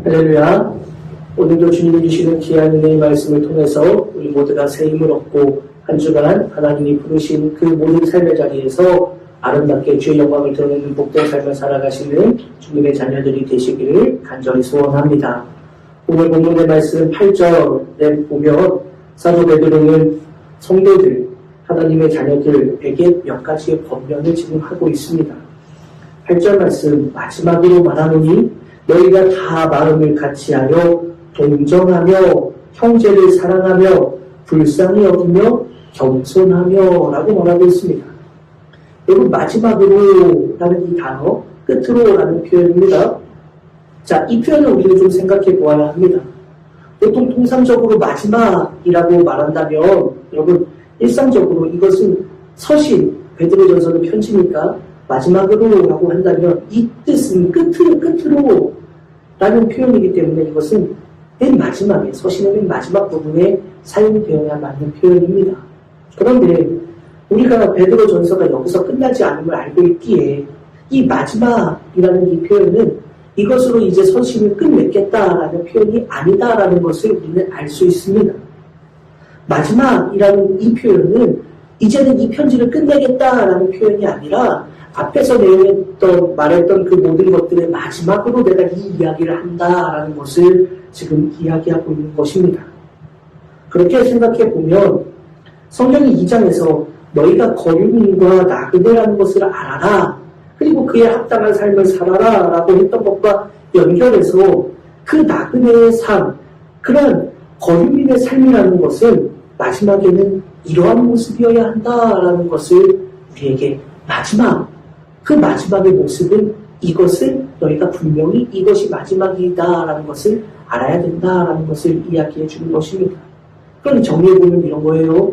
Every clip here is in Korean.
할렐루야. 오늘도 주님이 주시는 귀한 은혜의 말씀을 통해서 우리 모두가 새 힘을 얻고 한 주간 하나님이 부르신 그 모든 삶의 자리에서 아름답게 주의 영광을 드러내는 복된 삶을 살아가시는 주님의 자녀들이 되시기를 간절히 소원합니다. 오늘 본문의 말씀 8절에 보면 사도 베드로는 성도들, 하나님의 자녀들에게 몇 가지의 권면을 지금 하고 있습니다. 8절 말씀 마지막으로 말하노니 너희가 다 마음을 같이하여 동정하며 형제를 사랑하며 불쌍히 여기며 겸손하며 라고 말하고 있습니다. 여러분 마지막으로 라는 이 단어 끝으로 라는 표현입니다. 자, 이 표현을 우리는 좀 생각해 보아야 합니다. 보통 통상적으로 마지막이라고 말한다면 여러분 일상적으로 이것은 서신 베드로전서는 편지니까 마지막으로 라고 한다면 이 뜻은 끝으로 라는 표현이기 때문에 이것은 맨 마지막에 서신의 맨 마지막 부분에 사용되어야 맞는 표현입니다. 그런데 우리가 베드로전서가 여기서 끝나지 않음을 알고 있기에 이 마지막이라는 이 표현은 이것으로 이제 서신을 끝맺겠다라는 표현이 아니다라는 것을 우리는 알 수 있습니다. 마지막이라는 이 표현은 이제는 이 편지를 끝내겠다라는 표현이 아니라 앞에서 말했던 그 모든 것들의 마지막으로 내가 이 이야기를 한다라는 것을 지금 이야기하고 있는 것입니다. 그렇게 생각해 보면 성경이 2장에서 너희가 거류민과 나그네라는 것을 알아라. 그리고 그에 합당한 삶을 살아라 라고 했던 것과 연결해서 그 나그네의 삶, 그런 거류민의 삶이라는 것은 마지막에는 이러한 모습이어야 한다라는 것을 우리에게 그 마지막의 모습은 이것을 너희가 분명히 이것이 마지막이다라는 것을 알아야 된다라는 것을 이야기해 주는 것입니다. 그럼 정리해보면 이런 거예요.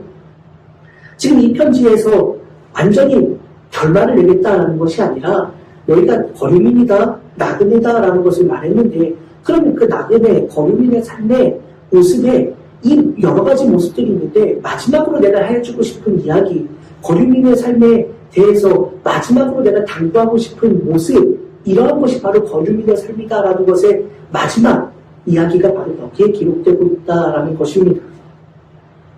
지금 이 편지에서 완전히 결말을 내겠다라는 것이 아니라 너희가 거류민이다, 나그네다라는 것을 말했는데 그러면 그 나그네, 거류민의 삶의 모습에 이 여러 가지 모습들이 있는데 마지막으로 내가 해주고 싶은 이야기, 거류민의 삶에 대해서 마지막으로 내가 당부하고 싶은 모습, 이러한 것이 바로 거류민의 삶이다라는 것의 마지막 이야기가 바로 여기에 기록되고 있다라는 것입니다.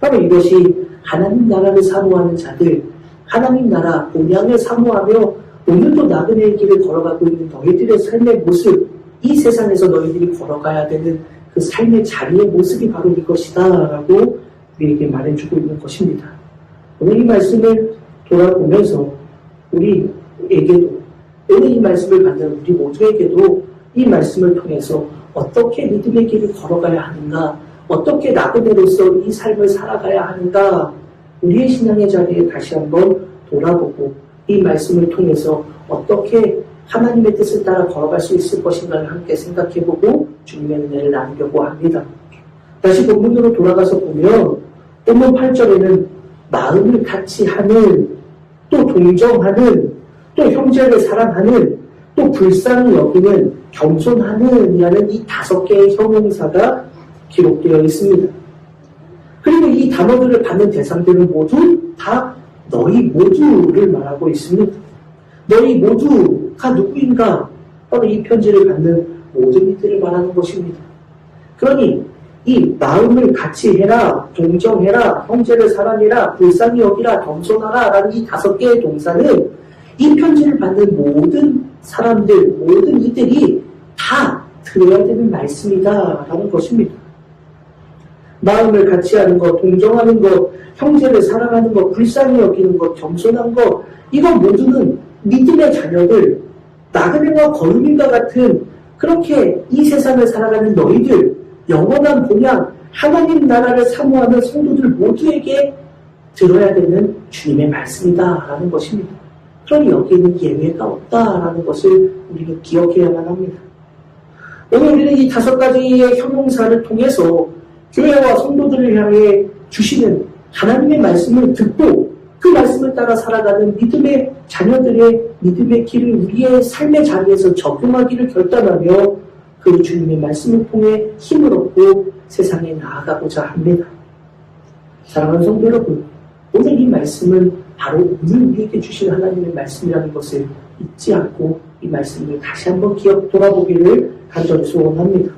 바로 이것이 하나님 나라를 사모하는 자들, 하나님 나라 본향을 사모하며 오늘도 나그네의 길을 걸어가고 있는 너희들의 삶의 모습, 이 세상에서 너희들이 걸어가야 되는 그 삶의 자리의 모습이 바로 이것이다 라고 우리에게 말해주고 있는 것입니다. 오늘 이 말씀을 돌아보면서 우리에게도, 오늘 이 말씀을 받는 우리 모두에게도 이 말씀을 통해서 어떻게 믿음의 길을 걸어가야 하는가, 어떻게 나그네로서 이 삶을 살아가야 하는가, 우리의 신앙의 자리에 다시 한번 돌아보고 이 말씀을 통해서 어떻게 하나님의 뜻을 따라 걸어갈 수 있을 것인가를 함께 생각해보고 주님의 은혜를 나누려고 합니다. 다시 본문으로 돌아가서 보면 본문 8절에는 마음을 같이 하는, 또 동정하는, 또 형제를 사랑하는, 또 불쌍히 여기는, 겸손하는 이라는 이 5개의 형용사가 기록되어 있습니다. 그리고 이 단어들을 받는 대상들은 모두 다 너희 모두를 말하고 있습니다. 너희 모두가 누구인가? 바로 이 편지를 받는 모든 이들을 말하는 것입니다. 그러니 이 마음을 같이 해라, 동정해라, 형제를 사랑해라, 불쌍히 여기라, 겸손하라 라는 이 5개의 동사는 이 편지를 받는 모든 사람들, 모든 이들이 다 들어야 되는 말씀이다 라는 것입니다. 마음을 같이 하는 것, 동정하는 것, 형제를 사랑하는 것, 불쌍히 여기는 것, 겸손한 것, 이건 모두는 믿음의 자녀들, 나그네와 거류민과 같은 그렇게 이 세상을 살아가는 너희들, 영원한 본향, 하나님 나라를 사모하는 성도들 모두에게 들어야 되는 주님의 말씀이다라는 것입니다. 그러니 여기에는 예외가 없다라는 것을 우리는 기억해야만 합니다. 오늘 우리는 이 5가지의 형용사를 통해서 교회와 성도들을 향해 주시는 하나님의 말씀을 듣고 그 말씀을 따라 살아가는 믿음의 자녀들의 믿음의 길을 우리의 삶의 자리에서 적용하기를 결단하며 그 주님의 말씀을 통해 힘을 얻고 세상에 나아가고자 합니다. 사랑하는 성도 여러분, 오늘 이 말씀은 바로 오늘 우리에게 주신 하나님의 말씀이라는 것을 잊지 않고 이 말씀을 다시 한번 돌아보기를 간절히 소원합니다.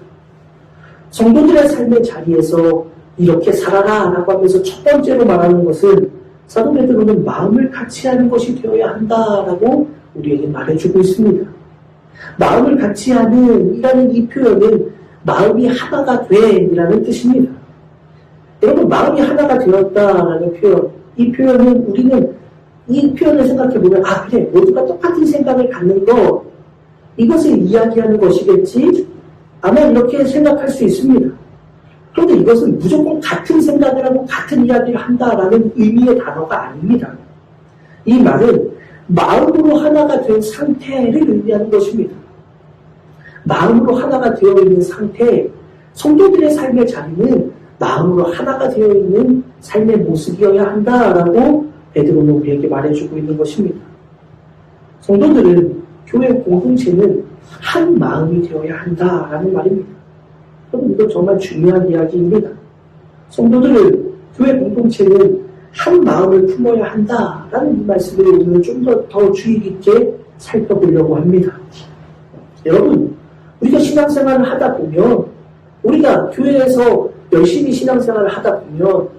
성도들의 삶의 자리에서 이렇게 살아라 라고 하면서 첫 번째로 말하는 것은 사도 베드로는 마음을 같이 하는 것이 되어야 한다라고 우리에게 말해주고 있습니다. 마음을 같이 하는 이라는 이 표현은 마음이 하나가 돼이라는 뜻입니다. 여러분, 마음이 하나가 되었다라는 표현, 이 표현은 우리는 이 표현을 생각해보면 그래, 모두가 똑같은 생각을 갖는 것, 이것을 이야기하는 것이겠지? 아마 이렇게 생각할 수 있습니다. 그런데 이것은 무조건 같은 생각을 하고 같은 이야기를 한다라는 의미의 단어가 아닙니다. 이 말은 마음으로 하나가 된 상태를 의미하는 것입니다. 마음으로 하나가 되어 있는 상태, 성도들의 삶의 자리는 마음으로 하나가 되어 있는 삶의 모습이어야 한다라고 베드로는 우리에게 말해주고 있는 것입니다. 성도들은, 교회 공동체는 한 마음이 되어야 한다라는 말입니다. 그럼 이거 정말 중요한 이야기입니다. 성도들은, 교회 공동체는 한 마음을 품어야 한다라는 이 말씀을 오늘 좀 더 주의 깊게 살펴보려고 합니다. 여러분, 우리가 신앙생활을 하다 보면, 우리가 교회에서 열심히 신앙생활을 하다 보면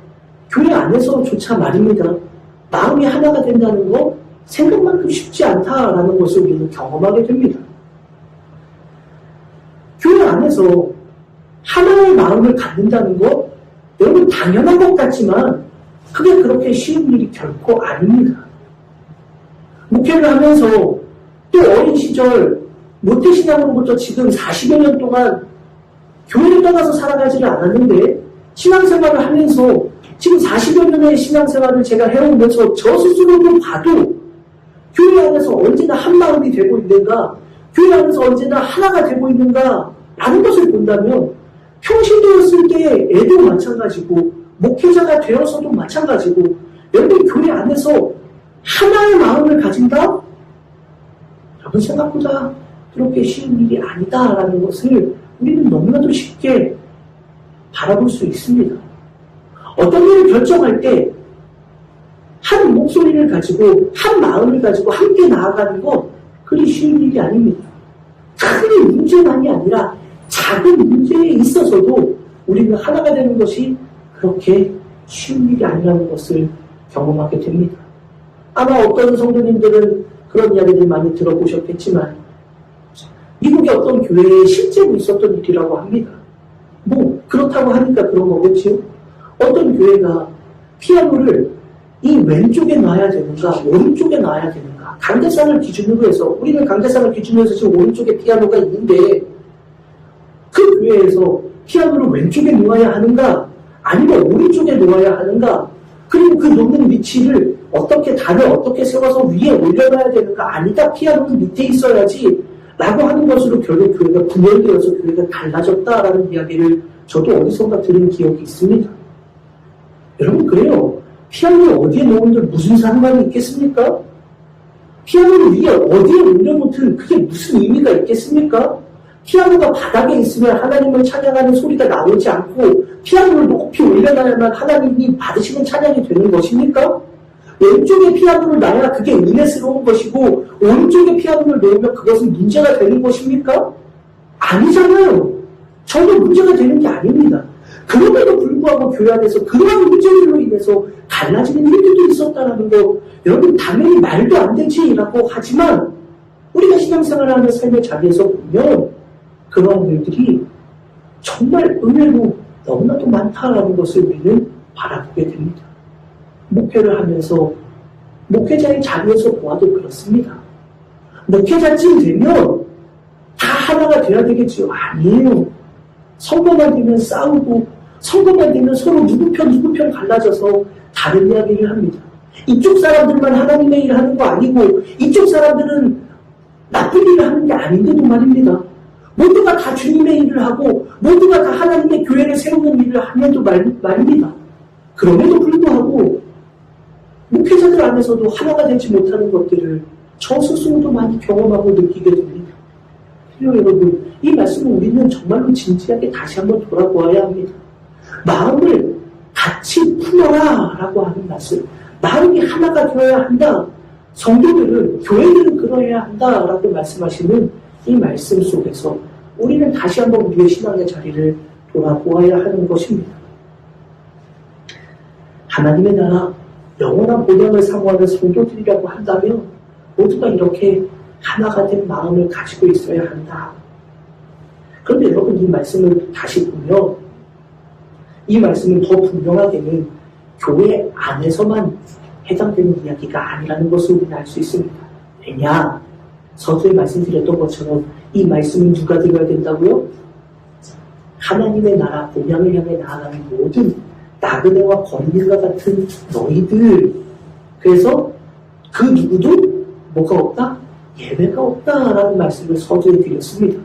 교회 안에서조차 말입니다. 마음이 하나가 된다는 거 생각만큼 쉽지 않다라는 것을 우리는 경험하게 됩니다. 교회 안에서 하나의 마음을 갖는다는 거 여러분 당연한 것 같지만 그게 그렇게 쉬운 일이 결코 아닙니다. 목회를 하면서 또 어린 시절 모태신앙으로부터 지금 40여 년 동안 교회를 떠나서 살아가지를 않았는데 신앙생활을 하면서 지금 40여 년의 신앙생활을 제가 해오면서 저 스스로도 봐도 교회 안에서 언제나 한 마음이 되고 있는가, 교회 안에서 언제나 하나가 되고 있는가 라는 것을 본다면 평신도였을 때 애도 마찬가지고 목회자가 되어서도 마찬가지고 여러분 교회 안에서 하나의 마음을 가진다? 여러분 생각보다 그렇게 쉬운 일이 아니다라는 것을 우리는 너무나도 쉽게 바라볼 수 있습니다. 어떤 일을 결정할 때 한 목소리를 가지고 한 마음을 가지고 함께 나아가는 건 그리 쉬운 일이 아닙니다. 큰 문제만이 아니라 작은 문제에 있어서도 우리는 하나가 되는 것이 그렇게 쉬운 일이 아니라는 것을 경험하게 됩니다. 아마 어떤 성도님들은 그런 이야기들 많이 들어보셨겠지만 미국의 어떤 교회에 실제로 있었던 일이라고 합니다. 뭐 그렇다고 하니까 그런 거겠지요. 어떤 교회가 피아노를 이 왼쪽에 놔야 되는가 오른쪽에 놔야 되는가, 강대상을 기준으로 해서, 우리는 강대상을 기준으로 해서 지금 오른쪽에 피아노가 있는데 그 교회에서 피아노를 왼쪽에 놓아야 하는가 아니면 오른쪽에 놓아야 하는가, 그리고 그 놓는 위치를 어떻게 단을 어떻게 세워서 위에 올려놔야 되는가, 아니다 피아노는 밑에 있어야지 라고 하는 것으로 결국 교회가 분열되어서 교회가 달라졌다라는 이야기를 저도 어디선가 들은 기억이 있습니다. 여러분 그래요. 피아노를 어디에 놓으면 무슨 상관이 있겠습니까? 피아노를 위에 어디에 올려놓든 그게 무슨 의미가 있겠습니까? 피아노가 바닥에 있으면 하나님을 찬양하는 소리가 나오지 않고 피아노를 높이 올려놔야만 하나님이 받으시는 찬양이 되는 것입니까? 왼쪽에 피아노를 놔야 그게 은혜스러운 것이고 오른쪽에 피아노를 놓으면 그것은 문제가 되는 것입니까? 아니잖아요. 전혀 문제가 되는 게 아닙니다. 그럼에도 불구하고 교회 안에서 그러한 문제들로 인해서 갈라지는 일들도 있었다는 거, 여러분 당연히 말도 안 되지라고 하지만 우리가 신앙생활하는 삶의 자리에서 보면 그러한 일들이 정말 의외로 너무나도 많다라는 것을 우리는 바라보게 됩니다. 목회를 하면서 목회자의 자리에서 보아도 그렇습니다. 목회자쯤 되면 다 하나가 돼야 되겠지요. 아니에요. 선거만 되면 싸우고 선거만 되면 서로 누구 편 갈라져서 다른 이야기를 합니다. 이쪽 사람들만 하나님의 일을 하는 거 아니고 이쪽 사람들은 나쁜 일을 하는 게 아닌데도 말입니다. 모두가 다 주님의 일을 하고 모두가 다 하나님의 교회를 세우는 일을 하면도 말입니다. 그럼에도 불구하고 목회자들 안에서도 하나가 되지 못하는 것들을 저 스스로도 많이 경험하고 느끼게 됩니다. 여러분, 이 말씀을 우리는 정말로 진지하게 다시 한번 돌아보아야 합니다. 마음을 같이 품어라 라고 하는 말씀, 마음이 하나가 되어야 한다, 성도들은, 교회들은 그러해야 한다 라고 말씀하시는 이 말씀 속에서 우리는 다시 한번 우리의 신앙의 자리를 돌아보아야 하는 것입니다. 하나님의 나라, 영원한 본향을 사모하는 성도들이라고 한다면 모두가 이렇게 하나가 된 마음을 가지고 있어야 한다. 그런데 여러분, 이 말씀을 다시 보면 이 말씀은 더 분명하게는 교회 안에서만 해당되는 이야기가 아니라는 것을 우리는 알 수 있습니다. 왜냐? 서두에 말씀드렸던 것처럼 이 말씀은 누가 들어야 된다고요? 하나님의 나라, 본향을 향해 나아가는 모든 나그네와 거린들과 같은 너희들. 그래서 그 누구도 뭐가 없다? 예외가 없다라는 말씀을 서두에 드렸습니다.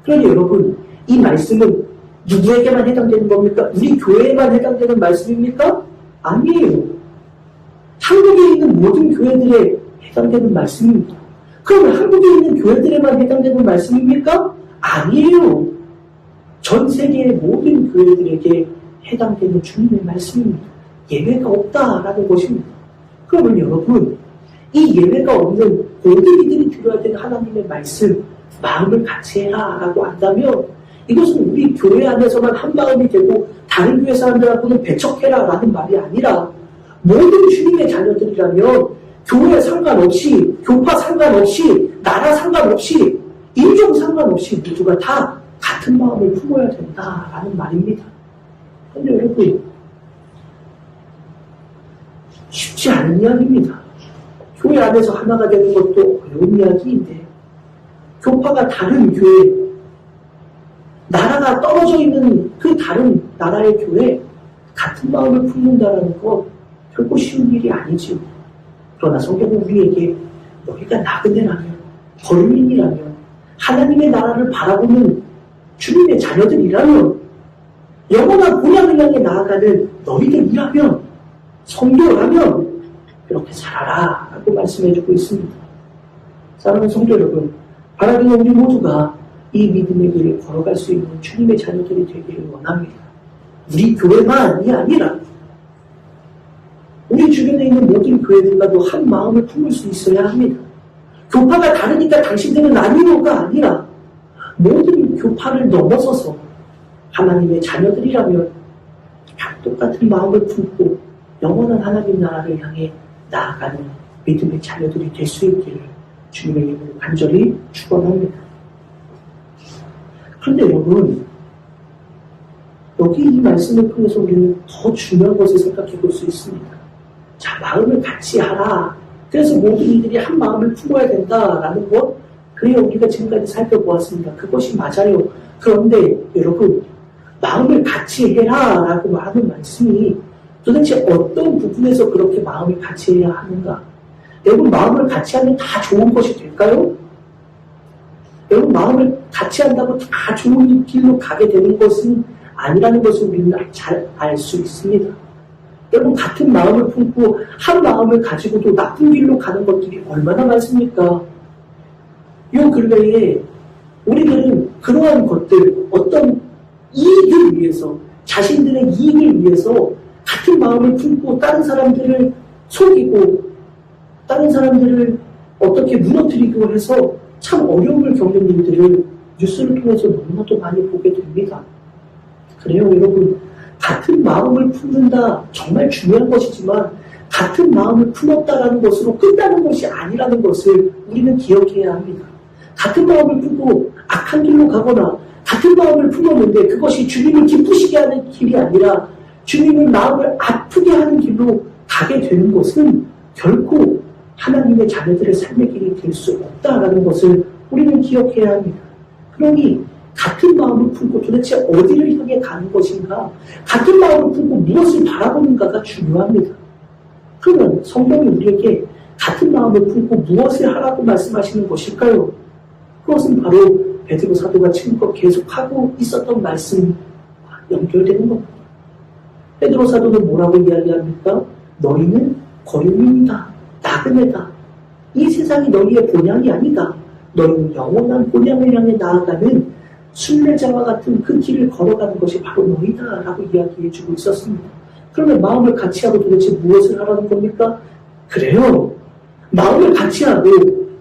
그러니 여러분, 이 말씀은 누구에게만 해당되는 겁니까? 우리 교회에만 해당되는 말씀입니까? 아니에요. 한국에 있는 모든 교회들에 해당되는 말씀입니다. 그러면 한국에 있는 교회들에만 해당되는 말씀입니까? 아니에요. 전 세계의 모든 교회들에게 해당되는 주님의 말씀입니다. 예외가 없다라는 것입니다. 그러면 여러분, 이 예외가 없는 모든 이들이 들어야 되는 하나님의 말씀, 마음을 같이 해라 라고 한다면 이것은 우리 교회 안에서만 한 마음이 되고 다른 교회 사람들하고는 배척해라 라는 말이 아니라 모든 주님의 자녀들이라면 교회 상관없이, 교파 상관없이, 나라 상관없이, 인종 상관없이 모두가 다 같은 마음을 품어야 된다라는 말입니다. 그런데 여러분, 쉽지 않은 이야기입니다. 교회 안에서 하나가 되는 것도 어려운 이야기인데 교파가 다른 교회, 나라가 떨어져 있는 그 다른 나라의 교회 같은 마음을 품는다는 것 결코 쉬운 일이 아니지요. 그러나 성경은 우리에게 너희가 나그네라면, 거류민이라면, 하나님의 나라를 바라보는 주님의 자녀들이라면, 영원한 본향을 향해 나아가는 너희들이라면, 성도라면 그렇게 살아라 라고 말씀해주고 있습니다. 사랑하는 성도 여러분, 바라기는 우리 모두가 이 믿음의 길을 걸어갈 수 있는 주님의 자녀들이 되기를 원합니다. 우리 교회만이 아니라 우리 주변에 있는 모든 교회들과도 한 마음을 품을 수 있어야 합니다. 교파가 다르니까 당신들은 아니요가 아니라 모든 교파를 넘어서서 하나님의 자녀들이라면 다 똑같은 마음을 품고 영원한 하나님 나라를 향해 나아가는 믿음의 자녀들이 될 수 있기를 주님의 이름으로 간절히 축원합니다. 그런데 여러분, 여기 이 말씀을 통해서 우리는 더 중요한 것을 생각해 볼 수 있습니다. 자, 마음을 같이 하라. 그래서 모든 이들이 한 마음을 품어야 된다라는 것, 그래요. 우리가 지금까지 살펴보았습니다. 그것이 맞아요. 그런데 여러분, 마음을 같이 해라 라고 하는 말씀이 도대체 어떤 부분에서 그렇게 마음을 같이 해야 하는가? 여러분, 마음을 같이 하면 다 좋은 것이 될까요? 여러분, 마음을 같이 한다고 다 좋은 길로 가게 되는 것은 아니라는 것을 우리는 잘 알 수 있습니다. 여러분, 같은 마음을 품고 한 마음을 가지고도 나쁜 길로 가는 것들이 얼마나 많습니까? 요 근래에 우리들은 그러한 것들, 어떤 이익을 위해서, 자신들의 이익을 위해서 같은 마음을 품고 다른 사람들을 속이고 다른 사람들을 어떻게 무너뜨리고 해서 참 어려움을 겪는 일들을 뉴스를 통해서 너무나도 많이 보게 됩니다. 그래요, 여러분. 같은 마음을 품는다, 정말 중요한 것이지만 같은 마음을 품었다라는 것으로 끝나는 것이 아니라는 것을 우리는 기억해야 합니다. 같은 마음을 품고 악한 길로 가거나 같은 마음을 품었는데 그것이 주님을 기쁘시게 하는 길이 아니라 주님의 마음을 아프게 하는 길로 가게 되는 것은 결코 하나님의 자녀들의 삶의 길이 될 수 없다라는 것을 우리는 기억해야 합니다. 그러니 같은 마음을 품고 도대체 어디를 향해 가는 것인가? 같은 마음을 품고 무엇을 바라보는가가 중요합니다. 그러면 성경이 우리에게 같은 마음을 품고 무엇을 하라고 말씀하시는 것일까요? 그것은 바로 베드로 사도가 지금껏 계속하고 있었던 말씀과 연결되는 겁니다. 베드로 사도는 뭐라고 이야기합니까? 너희는 거류민이다. 나그네다. 이 세상이 너희의 본향이 아니다. 너희는 영원한 본향을 향해 나아가는 순례자와 같은 그 길을 걸어가는 것이 바로 너희다 라고 이야기해주고 있었습니다. 그러면 마음을 같이 하고 도대체 무엇을 하라는 겁니까? 그래요. 마음을 같이 하고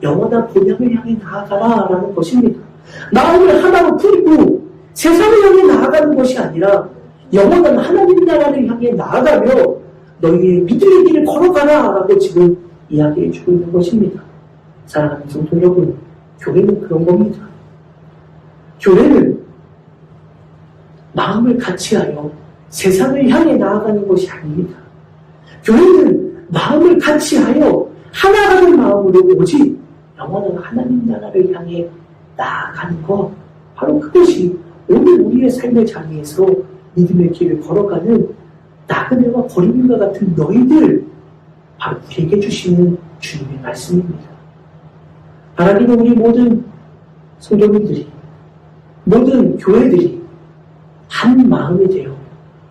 영원한 본향을 향해 나아가라 라는 것입니다. 마음을 하나로 품고 세상을 향해 나아가는 것이 아니라 영원한 하나님 나라를 향해 나아가며 너희의 믿음의 길을 걸어가라 라고 지금 이야기해 주고 있는 것입니다. 사랑하는 성도 여러분, 교회는 그런 겁니다. 교회는 마음을 같이하여 세상을 향해 나아가는 것이 아닙니다. 교회는 마음을 같이하여 하나라는 마음으로 오직 영원한 하나님 나라를 향해 나아가는 것, 바로 그것이 오늘 우리의 삶의 자리에서 믿음의 길을 걸어가는 나그네와 거리민과 같은 너희들, 바로 우리에게 주시는 주님의 말씀입니다. 바라기는 우리 모든 성도님들이, 모든 교회들이 한 마음이 되어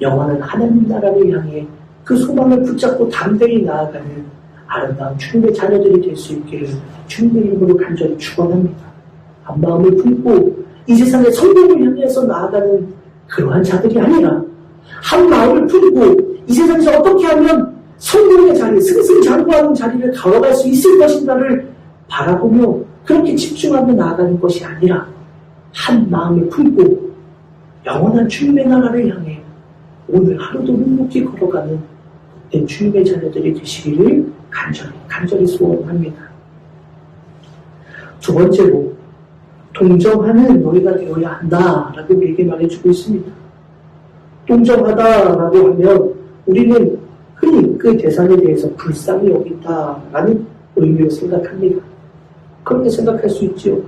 영원한 하나님 나라를 향해 그 소망을 붙잡고 담대히 나아가는 아름다운 주님의 자녀들이 될 수 있기를 주님의 이름으로 간절히 축원합니다. 한 마음을 품고 이 세상의 성공을 향해서 나아가는 그러한 자들이 아니라 한 마음을 품고 이 세상에서 어떻게 하면 성공의 자리, 승승장구하는 자리를 걸어갈 수 있을 것인가를 바라보며 그렇게 집중하며 나아가는 것이 아니라 한 마음을 품고 영원한 주님의 나라를 향해 오늘 하루도 묵묵히 걸어가는 내 주님의 자녀들이 되시기를 간절히 소원합니다. 두 번째로 동정하는 너희가 되어야 한다라고 우리에게 말해주고 있습니다. 동정하다라고 하면 우리는 흔히 그 대상에 대해서 불쌍히 여긴다라는 의미로 생각합니다. 그렇게 생각할 수 있죠.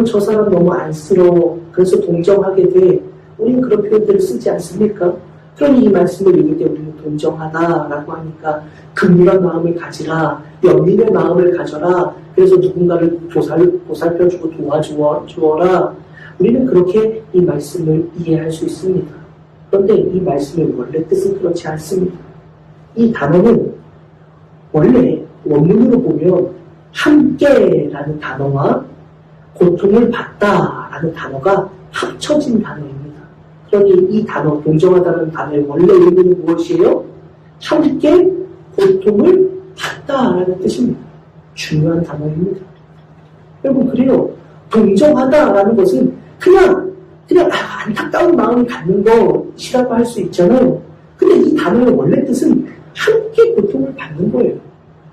저 사람 너무 안쓰러워. 그래서 동정하게 돼. 우리는 그런 표현들을 쓰지 않습니까? 그러니 이 말씀을 읽을 때 우리는 동정하다라고 하니까 긍휼한 마음을 가지라, 연민의 마음을 가져라, 그래서 누군가를 보살펴주고 도와주어라. 우리는 그렇게 이 말씀을 이해할 수 있습니다. 그런데 이 말씀의 원래 뜻은 그렇지 않습니다. 이 단어는 원래 원문으로 보면 함께라는 단어와 고통을 받다라는 단어가 합쳐진 단어입니다. 그러니 이 단어, 동정하다는 단어의 원래 의미는 무엇이에요? 함께 고통을 받다라는 뜻입니다. 중요한 단어입니다. 여러분, 그래요. 동정하다라는 것은 그냥 안타까운 마음을 갖는 것이라고 할 수 있잖아요. 근데 이 단어의 원래 뜻은 함께 고통을 받는 거예요.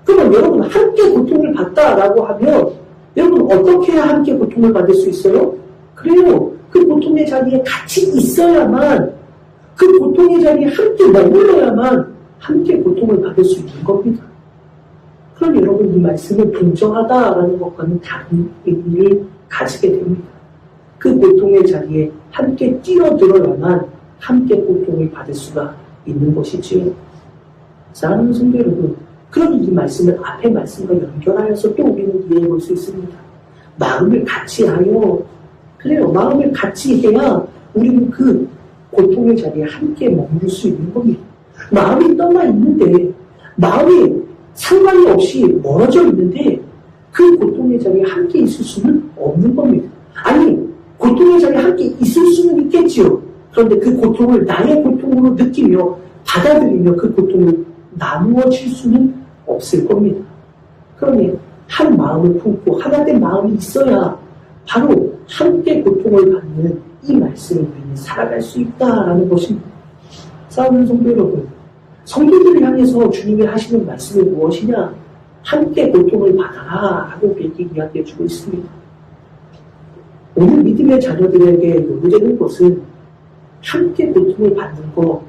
그러면 여러분, 함께 고통을 받다라고 하면 여러분 어떻게 해야 함께 고통을 받을 수 있어요? 그래요. 그 고통의 자리에 같이 있어야만, 그 고통의 자리에 함께 머물러야만 함께 고통을 받을 수 있는 겁니다. 그럼 여러분, 이 말씀은 동정하다라는 것과는 다른 의미를 가지게 됩니다. 그 고통의 자리에 함께 뛰어들어야만 함께 고통을 받을 수가 있는 것이지요. 사랑하는 성도 여러분, 그럼 이 말씀을 앞의 말씀과 연결하여서 또 우리는 이해해 볼 수 있습니다. 마음을 같이 하여, 그래요. 마음을 같이 해야 우리는 그 고통의 자리에 함께 머물 수 있는 겁니다. 마음이 떠나 있는데, 마음이 상관이 없이 멀어져 있는데 그 고통의 자리에 함께 있을 수는 없는 겁니다. 아니, 고통의 자리에 함께 있을 수는 있겠지요. 그런데 그 고통을 나의 고통으로 느끼며 받아들이며 그 고통을 나누어질 수는 없을 겁니다. 그러니 한 마음을 품고 하나된 마음이 있어야 바로 함께 고통을 받는 이 말씀을 우리는 살아갈 수 있다라는 것입니다. 사랑하는 성도 여러분, 성도들을 향해서 주님이 하시는 말씀이 무엇이냐? 함께 고통을 받아라 하고 우리에게 이야기해 주고 있습니다. 오늘 믿음의 자녀들에게 요구되는 것은 함께 고통을 받는 것,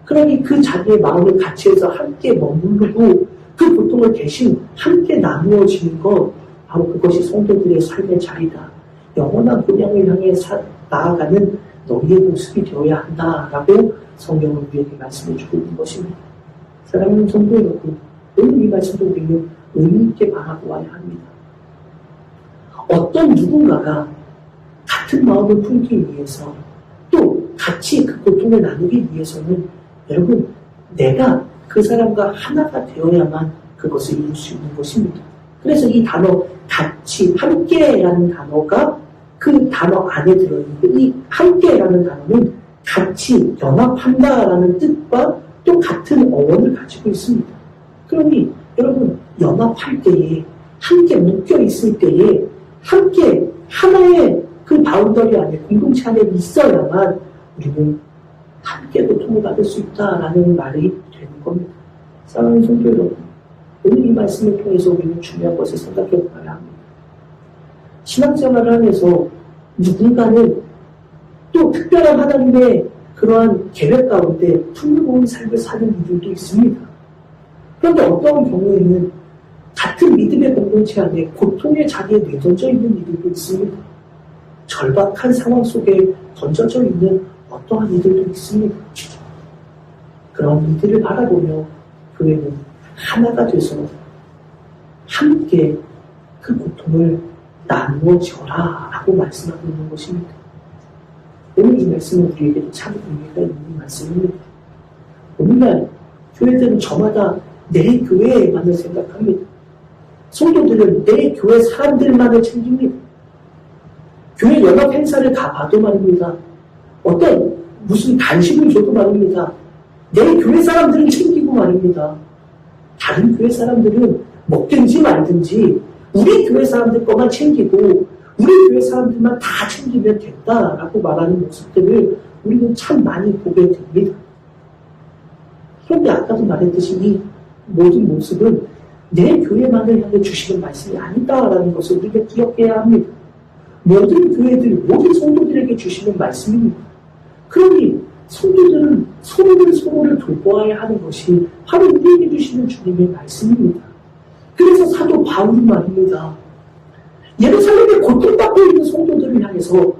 그러니 그 자기의 마음을 같이 해서 함께 머무르고 그 고통을 대신 함께 나누어지는 것, 바로 그것이 성도들의 삶의 자리다. 영원한 본향을 향해 나아가는 너희의 모습이 되어야 한다라고 성경은 우리에게 말씀해 주고 있는 것입니다. 사랑하는 성도 여러분, 오늘 이 말씀도 우리는 의미 있게 바라보아야 합니다. 어떤 누군가가 같은 마음을 품기 위해서 또 같이 그 고통을 나누기 위해서는 여러분, 내가 그 사람과 하나가 되어야만 그것을 이룰 수 있는 것입니다. 그래서 이 단어 같이, 함께라는 단어가 그 단어 안에 들어있는데, 이 함께라는 단어는 같이 연합한다라는 뜻과 또 같은 어원을 가지고 있습니다. 그러니 여러분, 연합할 때에, 함께 묶여 있을 때에 함께 하나의 그 그 바운더리 안에, 공동체 안에 있어야만 우리는 함께 고통을 받을 수 있다라는 말이 되는 겁니다. 사랑하는 성도 여러분, 오늘 이 말씀을 통해서 우리는 중요한 것을 생각해 봐야 합니다. 신앙생활을 하면서 누군가는 또 특별한 하나님의 그러한 계획 가운데 풍요로운 삶을 사는 이들도 있습니다. 그런데 어떤 경우에는 같은 믿음의 공동체 안에 고통의 자리에 내던져 있는 이들도 있습니다. 절박한 상황 속에 던져져 있는 어떠한 이들도 있습니다. 그런 이들을 바라보며 교회는 하나가 돼서 함께 그 고통을 나누어 지어라 라고 말씀하고 있는 것입니다. 오늘 이 말씀은 우리에게도 참 의미가 있는 말씀입니다. 오늘날 교회들은 저마다 내 교회만을 생각합니다. 성도들은 내 교회 사람들만을 챙깁니다. 교회 연합 행사를 가봐도 말입니다. 어떤 무슨 간식을 줘도 말입니다. 내 교회 사람들은 챙기고 말입니다. 다른 교회 사람들은 먹든지 말든지 우리 교회 사람들 것만 챙기고 우리 교회 사람들만 다 챙기면 된다라고 말하는 모습들을 우리는 참 많이 보게 됩니다. 그런데 아까도 말했듯이 이 모든 모습은 내 교회만을 향해 주시는 말씀이 아니다라는 것을 우리가 기억해야 합니다. 모든 교회들, 모든 성도들에게 주시는 말씀입니다. 그러니 성도들은 서로를 돌보아야 하는 것이 바로 우리에게 주시는 주님의 말씀입니다. 그래서 사도 바울이 말입니다. 예루살렘에 고통받고 있는 성도들을 향해서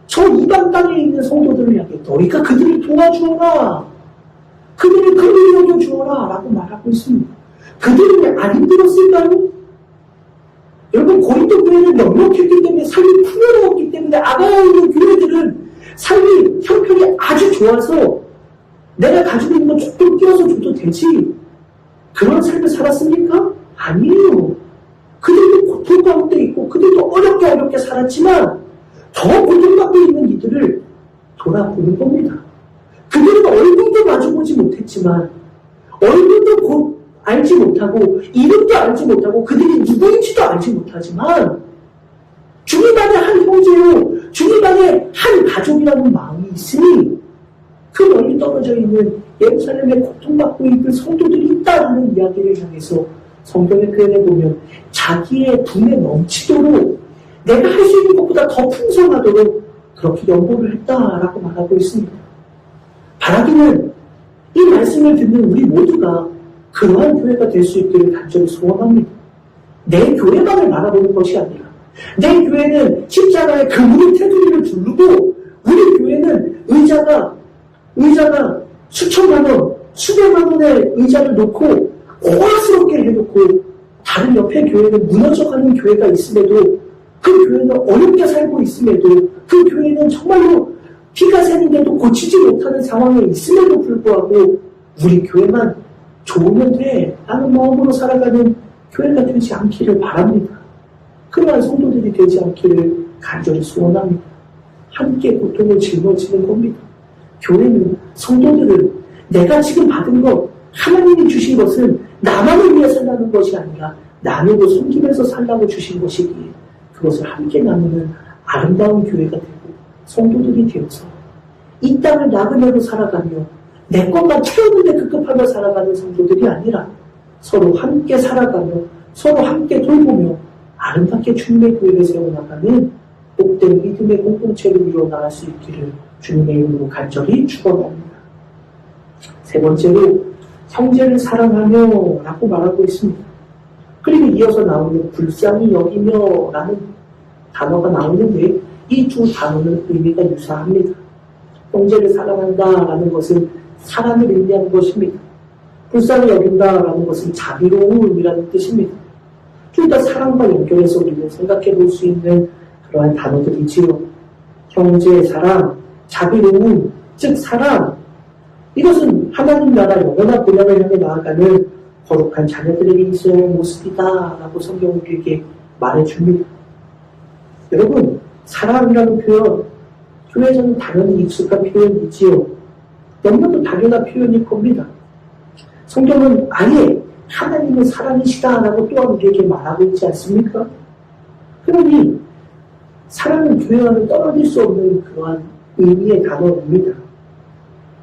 저 이방 땅에 있는 성도들을 향해 너희가 그들을 도와주어라. 그들을 긍휼히 여겨주어라 라고 말하고 있습니다. 그들은 왜 안 힘들었을까요? 여러분 고린도 교회는 넉넉했기 때문에 삶이 풍요로웠기 때문에 아가야에 있는 교회들은 삶이 형편이 아주 좋아서 내가 가지고 있는 거 조금 끼워서 줘도 되지 그런 삶을 살았습니까? 아니에요. 그들도 고통 가운데 있고 그들도 어렵게 살았지만 더 고통받고 있는 이들을 돌아보는 겁니다. 그들은 얼굴도 마주보지 못했지만 얼굴도 알지 못하고 이름도 알지 못하고 그들이 누구인지도 알지 못하지만 주님 안에 한 형제요 주님 안에 한 가족이라는 마음이 있으니 그 멀리 떨어져 있는 예루살렘에 고통받고 있는 성도들이 있다는 이야기를 향해서 성경의 표현에 보면 자기의 분에 넘치도록 내가 할 수 있는 것보다 더 풍성하도록 그렇게 연보를 했다라고 말하고 있습니다. 바라기는 이 말씀을 듣는 우리 모두가 그러한 교회가 될 수 있기를 간절히 소원합니다. 내 교회만을 바라보는 것이 아니라 내 교회는 십자가의 그물의 테두리를 두르고 우리 교회는 의자가 수천만 원, 수백만 원의 의자를 놓고 고아스럽게 해놓고 다른 옆에 교회는 무너져가는 교회가 있음에도 그 교회는 어렵게 살고 있음에도 그 교회는 정말로 피가 새는데도 고치지 못하는 상황에 있음에도 불구하고 우리 교회만 좋으면 돼 라는 마음으로 살아가는 교회가 되지 않기를 바랍니다. 그러한 성도들이 되지 않기를 간절히 소원합니다. 함께 고통을 짊어지는 겁니다. 교회는 성도들은 내가 지금 받은 것 하나님이 주신 것은 나만을 위해 살라는 것이 아니라 나누고 섬기면서 살라고 주신 것이기에 그것을 함께 나누는 아름다운 교회가 되고 성도들이 되어서 이 땅을 나그네로 살아가며 내 것만 채우는데 급급하며 살아가는 성도들이 아니라 서로 함께 살아가며 서로 함께 돌보며 아름답게 주님의 교회를 세워나가는 복된 믿음의 공동체를 이루어나갈 수 있기를 주님의 이름으로 간절히 축원합니다. 세 번째로 형제를 사랑하며 라고 말하고 있습니다. 그리고 이어서 나오는 불쌍히 여기며 라는 단어가 나오는데 이 두 단어는 의미가 유사합니다. 형제를 사랑한다 라는 것은 사랑을 의미하는 것입니다. 불쌍히 여긴다라는 것은 자비로움이라는 뜻입니다. 둘 다 사랑과 연결해서 우리는 생각해 볼 수 있는 그러한 단어들이지요. 형제의 사랑, 자비로움, 즉 사랑. 이것은 하나님 나라 영원한 본향을 향해 나아가는 거룩한 자녀들에게 있어야 할 모습이다라고 성경은 우리에게 말해줍니다. 여러분, 사랑이라는 표현, 교회에서는 당연히 익숙한 표현이지요. 너무나도 당연한 표현일 겁니다. 성경은 아예 하나님은 사랑이시다라고 또한 우리에게 말하고 있지 않습니까? 그러니 사랑은 교회와는 떨어질 수 없는 그러한 의미의 단어입니다.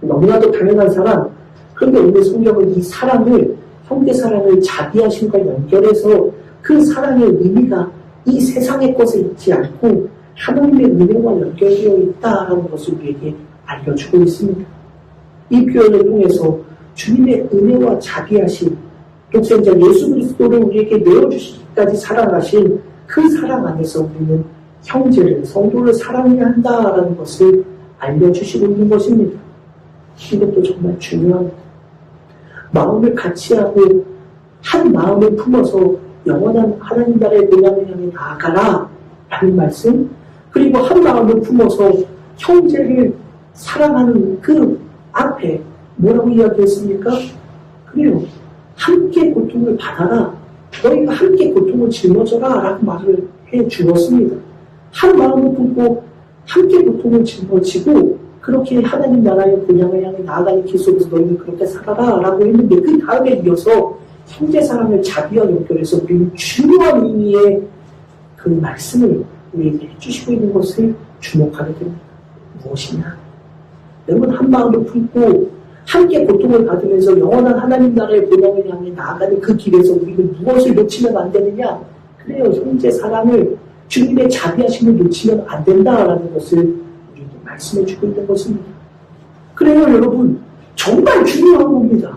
너무나도 당연한 사랑. 그런데 오늘 성경은 이 사랑을, 형제 사랑을 자비하심과 연결해서 그 사랑의 의미가 이 세상의 것에 있지 않고 하나님의 은혜와 연결되어 있다라는 것을 우리에게 알려주고 있습니다. 이 표현을 통해서 주님의 은혜와 자비하심, 독생자 예수 그리스도를 우리에게 내어주시기까지 사랑하신 그 사랑 안에서 우리는 형제를, 성도를 사랑해야 한다라는 것을 알려주시고 있는 것입니다. 이것도 정말 중요합니다. 마음을 같이 하고 한 마음을 품어서 영원한 하나님 나라의 본향을 향해 나아가라 라는 말씀, 그리고 한 마음을 품어서 형제를 사랑하는 그 앞에 뭐라고 이야기했습니까? 그래요. 함께 고통을 받아라. 너희가 함께 고통을 짊어져라 라고 말을 해 주었습니다. 한 마음을 품고 함께 고통을 짊어지고 그렇게 하나님 나라의 본향을 향해 나아가는 길 속에서 너희는 그렇게 살아라 라고 했는데, 그 다음에 이어서 형제 사랑을 자비와 연결해서 우리는 중요한 의미의 그 말씀을 우리에게 해주시고 있는 것을 주목하게 됩니다. 무엇이냐? 여러분, 한 마음을 품고 함께 고통을 받으면서 영원한 하나님 나라의 본향을 향해 나아가는 그 길에서 우리는 무엇을 놓치면 안 되느냐? 그래요. 형제 사랑을, 주님의 자비하심을 놓치면 안 된다라는 것을 우리에게 말씀해 주고 있는 것입니다. 그래요, 여러분. 정말 중요한 겁니다.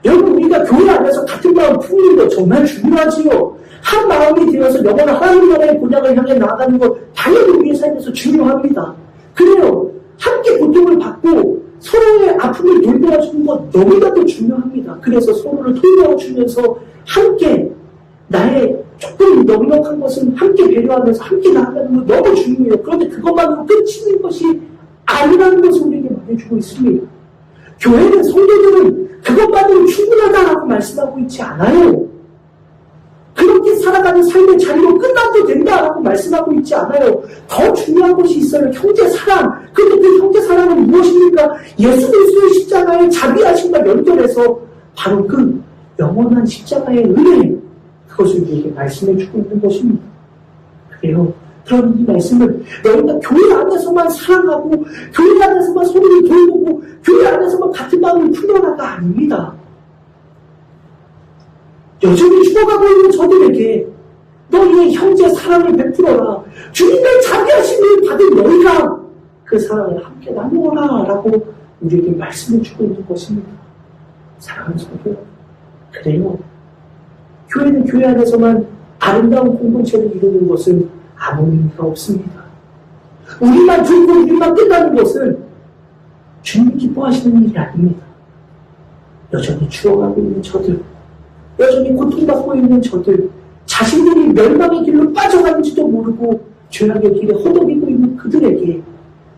여러분, 우리가 교회 안에서 같은 마음 품는 거 정말 중요하지요. 한 마음이 되어서 영원한 하나님 나라의 본향을 향해 나아가는 것 당연히 우리의 삶에서 중요합니다. 그래요. 함께 고통을 받고 서로의 아픔을 돌보아주는 것 너무나도 중요합니다. 그래서 서로를 돌보아주면서 함께 나의 조금 넉넉한 것은 함께 배려하면서 함께 나아가는 것 너무 중요해요. 그런데 그것만으로 끝이는 것이 아니라는 것을 우리에게 말해주고 있습니다. 교회는, 성도들은 그것만으로 충분하다라고 말씀하고 있지 않아요. 그렇게 살아가는 삶의 자리로 끝나도 된다라고 말씀하고 있지 않아요. 더 중요한 것이 있어요. 형제 사랑. 그런데 그 형제 사랑은 무엇입니까? 예수 그리스도의 십자가의 자비하심과 연결해서 바로 그 영원한 십자가의 은혜, 그것을 우리에게 말씀해 주고 있는 것입니다. 그래요. 그런 이 말씀을 너희가 교회 안에서만 사랑하고 교회 안에서만 서로를 돌보고 교회 안에서만 같은 마음을 품어라가 아닙니다. 여전히 죽어가고 있는 저들에게 너희의 형제 사랑을 베풀어라. 주님의 자비하심을 받은 너희가 그 사랑을 함께 나누어라 라고 우리에게 말씀해 주고 있는 것입니다. 사랑하는 성도, 그래요. 교회는 교회 안에서만 아름다운 공동체를 이루는 것은 아무 의미가 없습니다. 우리만 들고 우리만 끝나는 것은 주님 기뻐하시는 일이 아닙니다. 여전히 죽어가고 있는 저들, 여전히 고통받고 있는 저들, 자신들이 멸망의 길로 빠져가는지도 모르고 죄악의 길에 허덕이고 있는 그들에게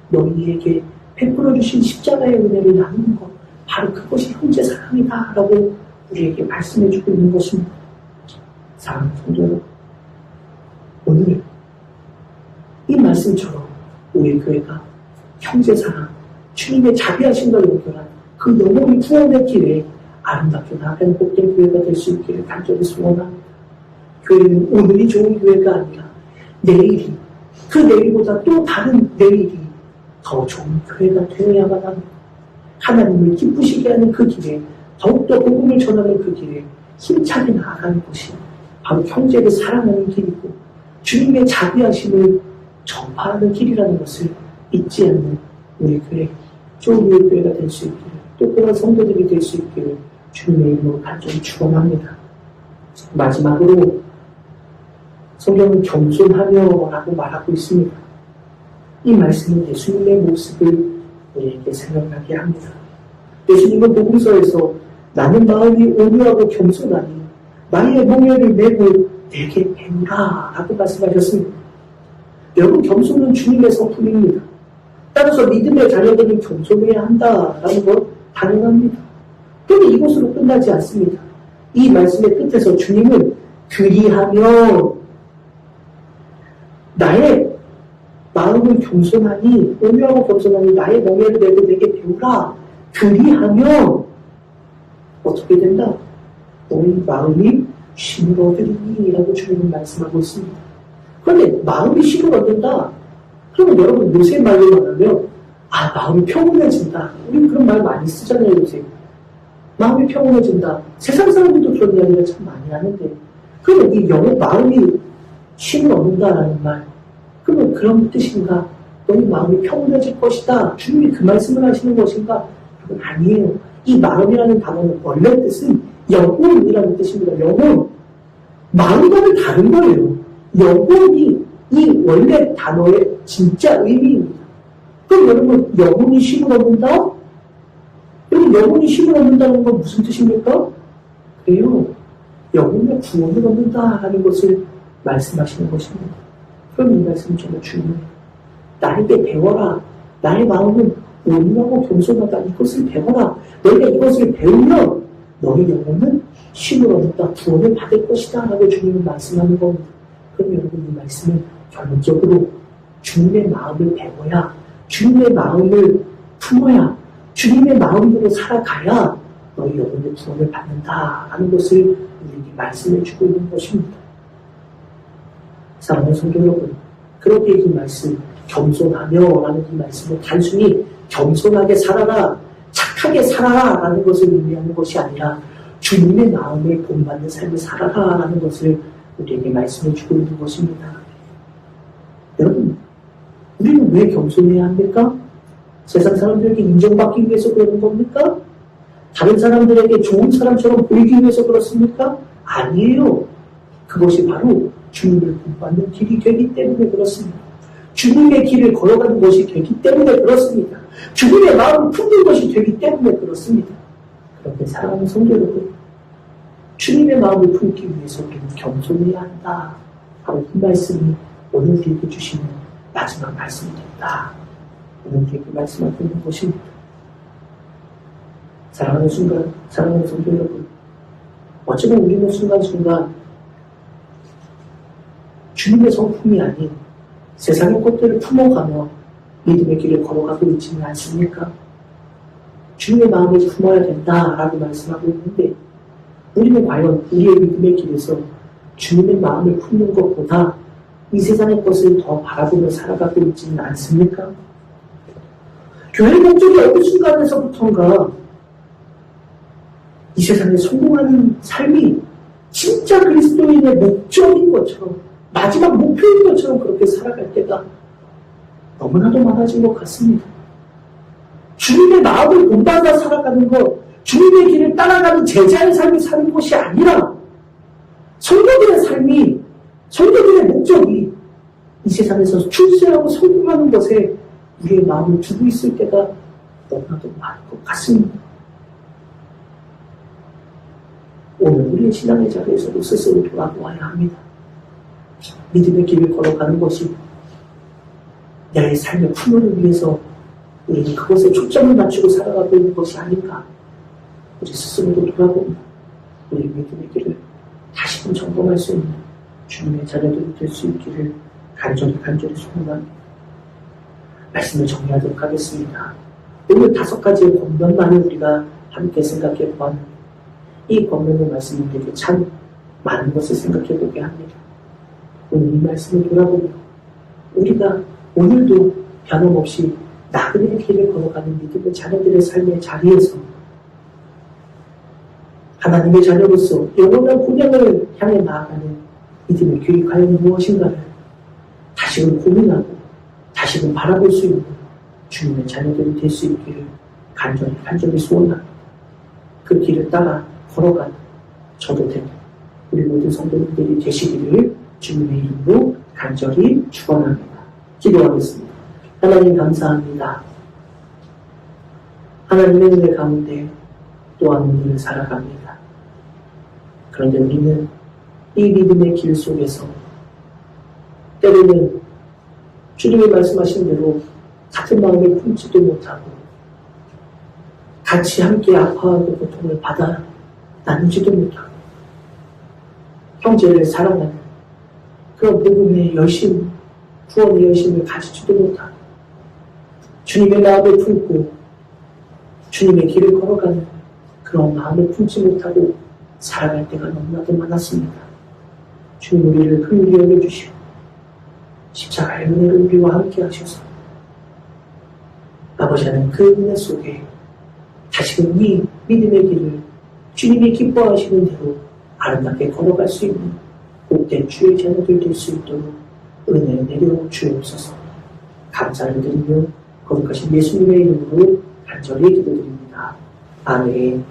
너희에게 베풀어 주신 십자가의 은혜를 나누는 것, 바로 그것이 형제 사랑이다 라고 우리에게 말씀해 주고 있는 것입니다. 사랑하는 성도 여러분, 오늘 이 말씀처럼 우리 교회가 형제 사랑, 주님의 자비하심과 연결한 그 영혼이 구원의 길에 아름답게 나아가는 복된 교회가 될 수 있기를 간절히 소원합니다. 교회는 오늘이 좋은 교회가 아니라 내일이, 그 내일보다 또 다른 내일이 더 좋은 교회가 되어야만 합니다. 하나님을 기쁘시게 하는 그 길에, 더욱더 복음을 전하는 그 길에 힘차게 나아가는 것이 바로 형제를 사랑하는 길이고 주님의 자비하심을 전파하는 길이라는 것을 잊지 않는 우리 교회, 좋은 교회가 될 수 있기를, 또 그런 성도들이 될 수 있기를 주님의 이름으로 간절히 축원합니다. 마지막으로 성경은 겸손하며 라고 말하고 있습니다. 이 말씀은 예수님의 모습을 우리에게 생각나게 합니다. 예수님은 복음서에서 나는 마음이 온유하고 겸손하니 나의 멍에를 메고 내게 배우라 라고 말씀하셨습니다. 여러분, 겸손은 주님의 성품입니다. 따라서 믿음의 자녀들은 겸손해야 한다라는 것 당연합니다. 그런데 이것으로 끝나지 않습니다. 이 말씀의 끝에서 주님은 그리하며 나의 마음을 겸손하니, 온유하고 겸손하니 나의 멍에를 메고 내게 배우라. 그리하며 어떻게 된다? 너희 마음이 쉼을 얻으리니 라고 주님은 말씀하고 있습니다. 그런데 마음이 쉼을 얻는다. 그러면 여러분 요새 말로 말하면 마음이 평온해진다. 우리 그런 말 많이 쓰잖아요 요새. 마음이 평온해진다. 세상 사람들도 그런 이야기를 참 많이 하는데 그러면 이 영혼 마음이 쉼을 얻는다라는 말 그러면 그런 뜻인가? 너희 마음이 평온해질 것이다. 주님이 그 말씀을 하시는 것인가? 그건 아니에요. 이 마음이라는 단어는 원래 뜻은 영혼이라는 뜻입니다. 영혼. 마음과는 다른 거예요. 영혼이 이 원래 단어의 진짜 의미입니다. 그럼 여러분 영혼이 쉼을 얻는다? 여러분 영혼이 쉼을 얻는다는 건 무슨 뜻입니까? 그래요. 영혼의 구원을 얻는다라는 것을 말씀하시는 것입니다. 그럼 이 말씀은 정말 중요해요. 나에게 배워라. 나의 마음은 온유하고 겸손하다. 이것을 배워라. 너희가 이것을 배우면 너희 영혼은 쉼을 얻는다. 구원을 받을 것이다. 라고 주님은 말씀하는 겁니다. 그럼 여러분 이 말씀은 결론적으로 주님의 마음을 배워야 주님의 마음을 품어야 주님의 마음으로 살아가야 너희 영혼의 구원을 받는다. 라는 것을 우리에게 말씀해 주고 있는 것입니다. 사랑하는 성도 여러분, 그렇게 이 말씀 겸손하며 라는 이 말씀은 단순히 겸손하게 살아라, 착하게 살아라 라는 것을 의미하는 것이 아니라 주님의 마음을 본받는 삶을 살아라 라는 것을 우리에게 말씀해 주고 있는 것입니다. 여러분, 우리는 왜 겸손해야 합니까? 세상 사람들에게 인정받기 위해서 그러는 겁니까? 다른 사람들에게 좋은 사람처럼 보이기 위해서 그렇습니까? 아니에요. 그것이 바로 주님을 본받는 길이 되기 때문에 그렇습니다. 주님의 길을 걸어가는 것이 되기 때문에 그렇습니다. 주님의 마음을 품는 것이 되기 때문에 그렇습니다. 그런데 사랑하는 성도 여러분, 주님의 마음을 품기 위해서 우리는 겸손해야 한다. 바로 그 말씀이 오늘 우리에게 주시는 마지막 말씀이 된다. 오늘 우리에게 말씀하고 있는 것입니다. 사랑하는 순간, 사랑하는 성도 여러분, 어쩌면 우리는 순간순간 주님의 성품이 아닌 세상의 것들을 품어가며 믿음의 길을 걸어가고 있지는 않습니까? 주님의 마음을 품어야 된다라고 말씀하고 있는데 우리는 과연 우리의 믿음의 길에서 주님의 마음을 품는 것보다 이 세상의 것을 더 바라보며 살아가고 있지는 않습니까? 교회의 목적이 어느 순간에서부터인가 이 세상에 성공하는 삶이 진짜 그리스도인의 목적인 것처럼 마지막 목표인 것처럼 그렇게 살아갈 때가 너무나도 많아진 것 같습니다. 주님의 마음을 본받아 살아가는 것, 주님의 길을 따라가는 제자의 삶을 사는 것이 아니라 성도들의 삶이, 성도들의 목적이 이 세상에서 출세하고 성공하는 것에 우리의 마음을 두고 있을 때가 너무나도 많은 것 같습니다. 오늘 우리의 신앙의 자리에서도 스스로 돌아보아야 합니다. 믿음의 길을 걸어가는 것이 내 삶의 풍요를 위해서 우리는 그것에 초점을 맞추고 살아가고 있는 것이 아닌가. 우리 스스로도 돌아보며 우리 믿음의 길을 다시금 점검할 수 있는 주님의 자녀들이 될 수 있기를 간절히 소원합니다. 말씀을 정리하도록 하겠습니다. 오늘 5가지의 권면만을 우리가 함께 생각해 보았는데 이 권면의 말씀이 우리에게 참 많은 것을 생각해 보게 합니다. 오늘 이 말씀을 돌아보며 우리가 오늘도 변함없이 나그네의 길을 걸어가는 믿음의 자녀들의 삶의 자리에서 하나님의 자녀로서 영원한 본향을 향해 나아가는 믿음의 길이 과연 무엇인가를 다시금 고민하고 다시금 바라볼 수 있는 주님의 자녀들이 될 수 있기를 간절히 소원합니다. 그 길을 따라 걸어가는 저도 되고 우리 모든 성도님들이 되시기를 주님의 이름으로 간절히 축원합니다. 기도하겠습니다. 하나님 감사합니다. 하나님의 은혜 가운데 또한 오늘을 살아갑니다. 그런데 우리는 이 믿음의 길 속에서 때로는 주님이 말씀하신 대로 같은 마음을 품지도 못하고 같이 함께 아파하고 고통을 받아 나누지도 못하고 형제를 사랑하는 그런 복음의 열심, 구원의 열심을 가지지도 못하고 주님의 마음을 품고 주님의 길을 걸어가는 그런 마음을 품지 못하고 살아갈 때가 너무나도 많았습니다. 주님 우리를 긍휼히 여겨주시고 십자가의 은혜를 우리와 함께 하셔서 아버지 하나님 그 은혜 속에 다시금 이 믿음의 길을 주님이 기뻐하시는 대로 아름답게 걸어갈 수 있는 복된 주의 자녀들 될 수 있도록 은혜 내려 주옵소서. 감사를 드리며 거룩하신 예수님의 이름으로 간절히 기도드립니다. 아멘.